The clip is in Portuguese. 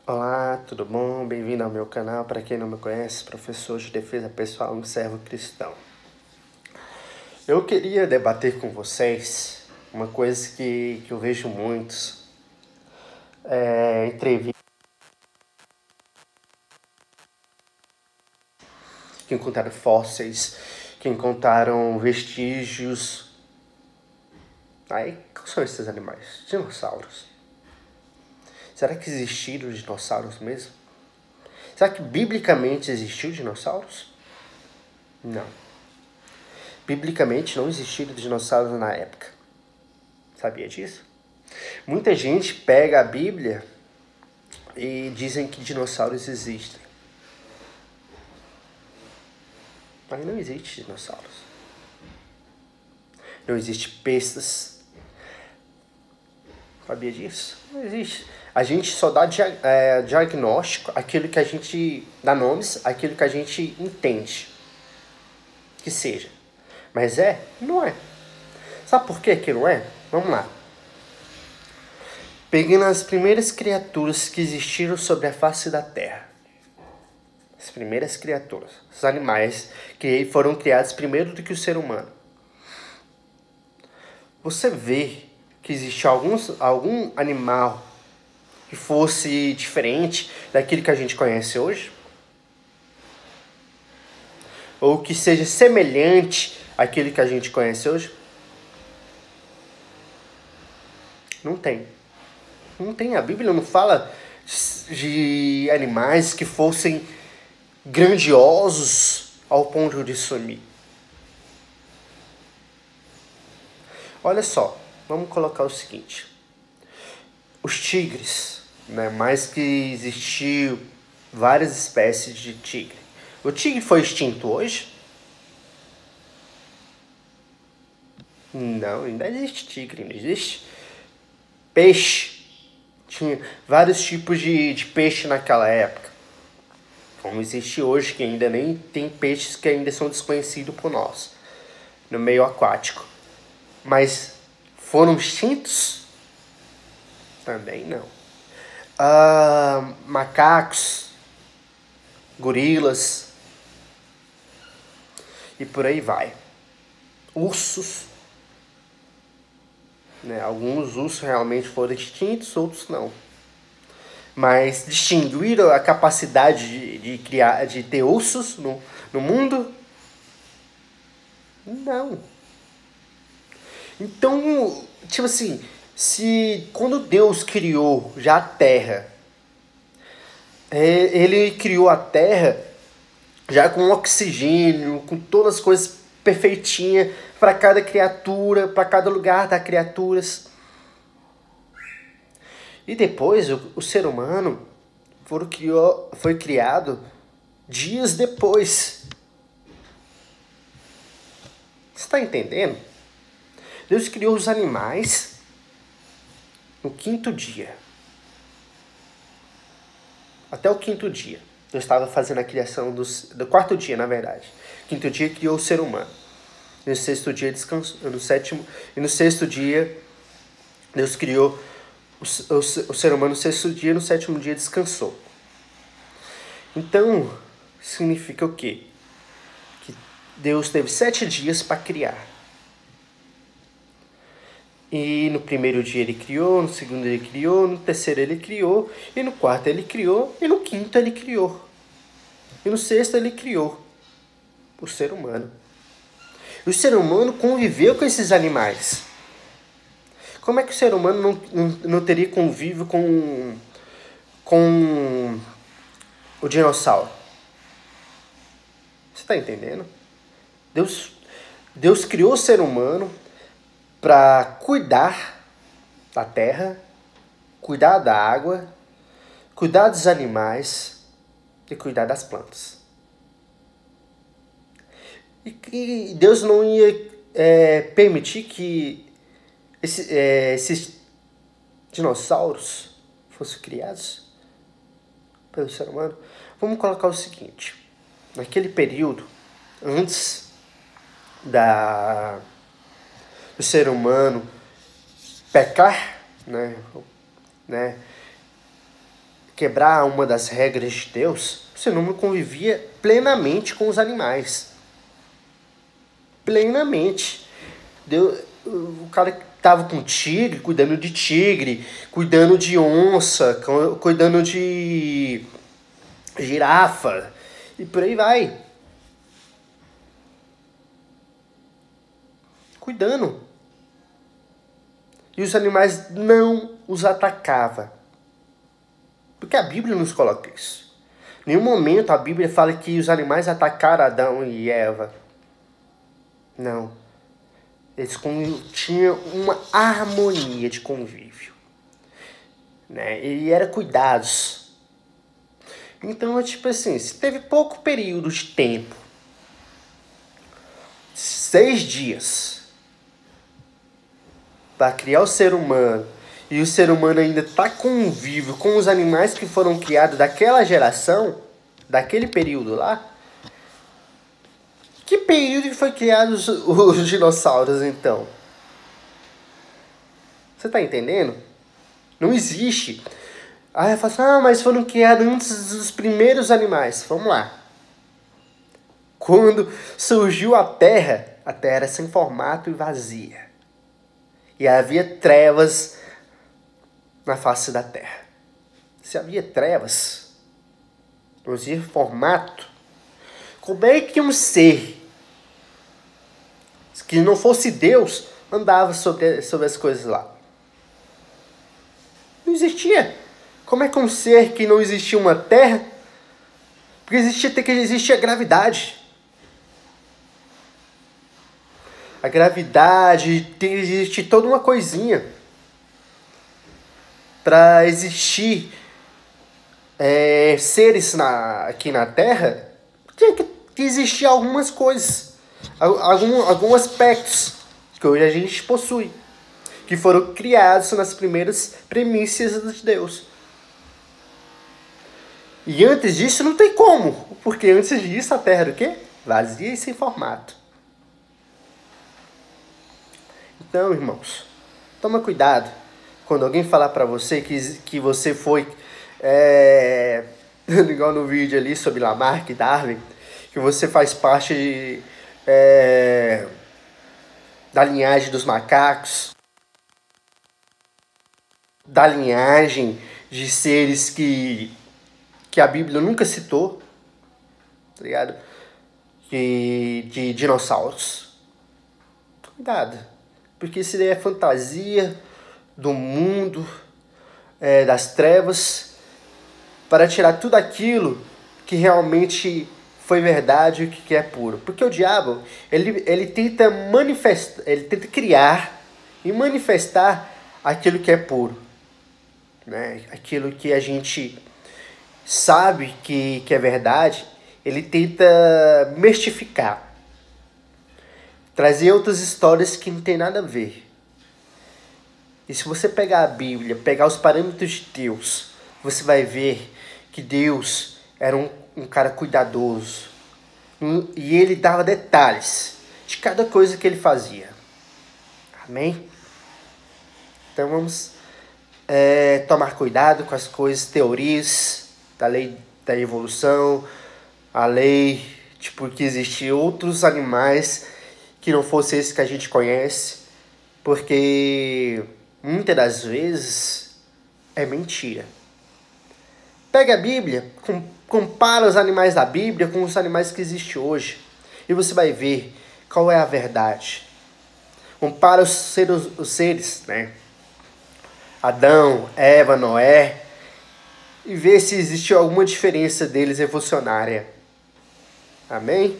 Olá, tudo bom? Bem-vindo ao meu canal. Para quem não me conhece, professor de defesa pessoal no Servo Cristão. Eu queria debater com vocês uma coisa que eu vejo muitos entrevistas que encontraram fósseis, que encontraram vestígios. Aí, quais são esses animais? Dinossauros. Será que existiram dinossauros mesmo? Será que biblicamente existiu dinossauros? Não. Biblicamente não existiram dinossauros na época. Sabia disso? Muita gente pega a Bíblia e dizem que dinossauros existem. Mas não existe dinossauros. Não existe bestas. Sabia disso? Não existe. A gente só dá diagnóstico, aquilo que a gente dá nomes, aquilo que a gente entende que seja. Mas não é. Sabe por que não é? Vamos lá. Pegando as primeiras criaturas que existiram sobre a face da Terra. As primeiras criaturas, os animais que foram criados primeiro do que o ser humano. Você vê que existe algum animal que fosse diferente daquilo que a gente conhece hoje? Ou que seja semelhante àquilo que a gente conhece hoje? Não tem. Não tem. A Bíblia não fala de animais que fossem grandiosos ao ponto de sumir. Olha só, vamos colocar o seguinte. Os tigres, né? Mais que existiu várias espécies de tigre. O tigre foi extinto hoje? Não, ainda existe tigre, ainda existe peixe. Tinha vários tipos de peixe naquela época. Como existe hoje, que ainda nem tem peixes que ainda são desconhecidos por nós, no meio aquático. Mas foram extintos? Também não. Macacos, gorilas e por aí vai. Ursos, né? Alguns ursos realmente foram extintos, outros não. Mas distinguiram a capacidade de criar, de ter ursos no mundo? Não. Então, tipo assim, se quando Deus criou já a Terra, ele criou a Terra já com oxigênio, com todas as coisas perfeitinhas para cada criatura, para cada lugar das criaturas. E depois o ser humano foi criado dias depois. Você está entendendo? Deus criou os animais no quinto dia. Até o quinto dia. Deus estava fazendo a criação do quarto dia, na verdade. Quinto dia criou o ser humano. No sexto dia descansou. No sétimo e no sexto dia Deus criou o ser humano no sexto dia, no sétimo dia descansou. Então, significa o quê? Que Deus teve 7 dias para criar. E no primeiro dia ele criou, no segundo ele criou, no terceiro ele criou, e no quarto ele criou, e no quinto ele criou. E no sexto ele criou o ser humano. E o ser humano conviveu com esses animais. Como é que o ser humano não teria convívio com o dinossauro? Você está entendendo? Deus criou o ser humano para cuidar da terra, cuidar da água, cuidar dos animais e cuidar das plantas. E Deus não ia permitir que esses dinossauros fossem criados pelo ser humano. Vamos colocar o seguinte. Naquele período, antes do ser humano pecar, né? quebrar uma das regras de Deus, você não convivia plenamente com os animais. Plenamente. O cara que estava com tigre, cuidando de onça, cuidando de girafa, e por aí vai. Cuidando. E os animais não os atacavam. Porque a Bíblia nos coloca isso. Em nenhum momento a Bíblia fala que os animais atacaram Adão e Eva. Não. Eles tinham uma harmonia de convívio. Né? E era cuidados. Então, é tipo assim, se teve pouco período de tempo, 6 dias, para criar o ser humano, e o ser humano ainda está convívio com os animais que foram criados daquela geração, daquele período lá. Que período que foi criados os dinossauros, então? Você está entendendo? Não existe. Aí eu falo assim, mas foram criados antes dos primeiros animais. Vamos lá. Quando surgiu a Terra era sem formato e vazia. E havia trevas na face da Terra. Se havia trevas, não havia formato, como é que um ser que não fosse Deus andava sobre as coisas lá? Não existia. Como é que um ser que não existia uma terra? Porque existia a gravidade. A gravidade, existe toda uma coisinha para existir seres aqui na Terra. Tinha que existir algumas coisas, alguns aspectos que hoje a gente possui, que foram criados nas primeiras premissas de Deus. E antes disso não tem como, porque antes disso a Terra era o quê? Vazia e sem formato. Então, irmãos, toma cuidado quando alguém falar pra você que você foi, igual no vídeo ali sobre Lamarck e Darwin, que você faz parte da linhagem dos macacos, da linhagem de seres que a Bíblia nunca citou, tá ligado? De dinossauros. Cuidado. Porque isso daí é fantasia do mundo, das trevas, para tirar tudo aquilo que realmente foi verdade e que é puro. Porque o diabo, ele tenta manifestar, ele tenta criar e manifestar aquilo que é puro. Né? Aquilo que a gente sabe que é verdade, ele tenta mistificar. Trazer outras histórias que não tem nada a ver. E se você pegar a Bíblia, pegar os parâmetros de Deus, você vai ver que Deus era um cara cuidadoso. E ele dava detalhes de cada coisa que ele fazia. Amém? Então vamos tomar cuidado com as coisas, teorias da lei da evolução, a lei que existiam outros animais que não fosse esse que a gente conhece, porque muitas das vezes é mentira. Pega a Bíblia, compara os animais da Bíblia com os animais que existem hoje, e você vai ver qual é a verdade. Compara os seres, né? Adão, Eva, Noé, e vê se existe alguma diferença deles evolucionária. Amém?